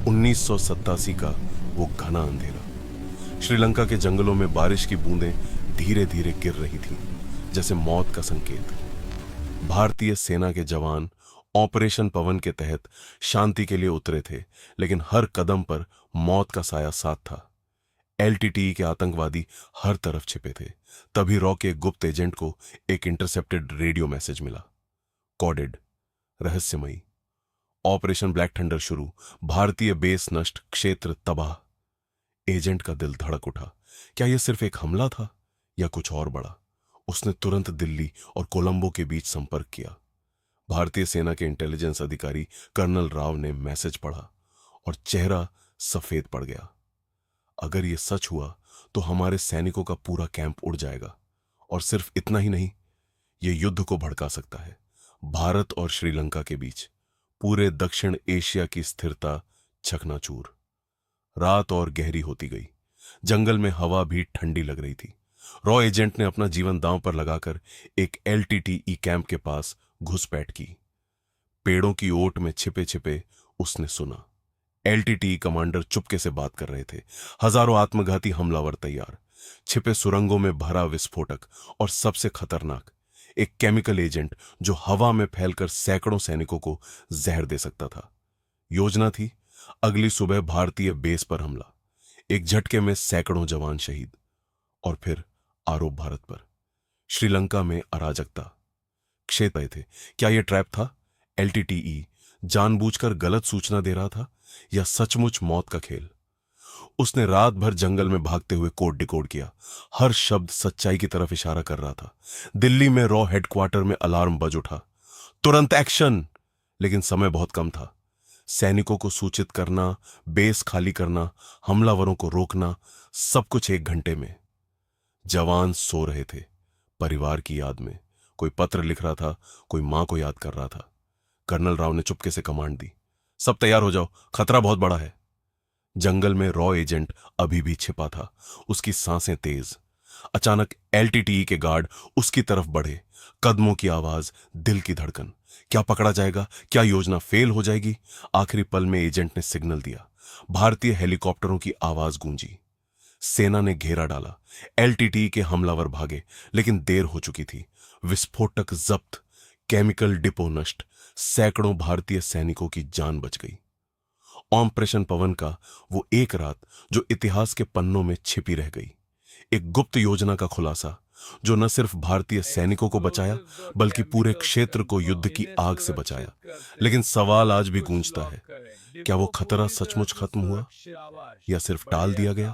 1987 का वो घना अंधेरा। श्रीलंका के जंगलों में बारिश की बूंदें धीरे धीरे गिर रही थीं, जैसे मौत का संकेत। भारतीय सेना के जवान ऑपरेशन पवन के तहत शांति के लिए उतरे थे, लेकिन हर कदम पर मौत का साया साथ था। एलटीटीई के आतंकवादी हर तरफ छिपे थे। तभी रॉ के गुप्त एजेंट को एक इंटरसेप्टेड रेडियो मैसेज मिला। कोडेड, रहस्यमयी, ऑपरेशन ब्लैक थंडर शुरू, भारतीय बेस नष्ट, क्षेत्र तबाह। एजेंट का दिल धड़क उठा। क्या यह सिर्फ एक हमला था या कुछ और बड़ा? उसने तुरंत दिल्ली और कोलंबो के बीच संपर्क किया। भारतीय सेना के इंटेलिजेंस अधिकारी कर्नल राव ने मैसेज पढ़ा और चेहरा सफेद पड़ गया। अगर यह सच हुआ तो हमारे सैनिकों का पूरा कैंप उड़ जाएगा, और सिर्फ इतना ही नहीं, यह युद्ध को भड़का सकता है। भारत और श्रीलंका के बीच पूरे दक्षिण एशिया की स्थिरता चकनाचूर। रात और गहरी होती गई। जंगल में हवा भी ठंडी लग रही थी। रॉ एजेंट ने अपना जीवन दांव पर लगाकर एक एलटीटीई कैंप के पास घुसपैठ की। पेड़ों की ओट में छिपे छिपे उसने सुना। एलटीटीई कमांडर चुपके से बात कर रहे थे। हजारों आत्मघाती हमलावर तैयार, छिपे सुरंगों में भरा विस्फोटक, और सबसे खतरनाक एक केमिकल एजेंट जो हवा में फैलकर सैकड़ों सैनिकों को जहर दे सकता था। योजना थी, अगली सुबह भारतीय बेस पर हमला, एक झटके में सैकड़ों जवान शहीद, और फिर आरोप भारत पर। श्रीलंका में अराजकता, क्षेत्र थे। क्या यह ट्रैप था? एलटीटीई जानबूझकर गलत सूचना दे रहा था या सचमुच मौत का खेल? उसने रात भर जंगल में भागते हुए कोड डिकोड किया। हर शब्द सच्चाई की तरफ इशारा कर रहा था। दिल्ली में रॉ हेडक्वार्टर में अलार्म बज उठा, तुरंत एक्शन। लेकिन समय बहुत कम था। सैनिकों को सूचित करना, बेस खाली करना, हमलावरों को रोकना, सब कुछ 1 घंटे में। जवान सो रहे थे, परिवार की याद में। कोई पत्र लिख रहा था, कोई मां को याद कर रहा था। कर्नल राव ने चुपके से कमांड दी, सब तैयार हो जाओ, खतरा बहुत बड़ा है। जंगल में रॉ एजेंट अभी भी छिपा था, उसकी सांसें तेज। अचानक एलटीटीई के गार्ड उसकी तरफ बढ़े। कदमों की आवाज, दिल की धड़कन। क्या पकड़ा जाएगा? क्या योजना फेल हो जाएगी? आखिरी पल में एजेंट ने सिग्नल दिया। भारतीय हेलीकॉप्टरों की आवाज गूंजी। सेना ने घेरा डाला। एलटीटीई के हमलावर भागे, लेकिन देर हो चुकी थी। विस्फोटक जब्त, केमिकल डिपो नष्ट, सैकड़ों भारतीय सैनिकों की जान बच गई। ऑपरेशन पवन का वो एक रात जो इतिहास के पन्नों में छिपी रह गई। एक गुप्त योजना का खुलासा जो न सिर्फ भारतीय सैनिकों को बचाया, बल्कि पूरे क्षेत्र को युद्ध की आग से बचाया। लेकिन सवाल आज भी गूंजता है, क्या वो खतरा सचमुच खत्म हुआ या सिर्फ टाल दिया गया?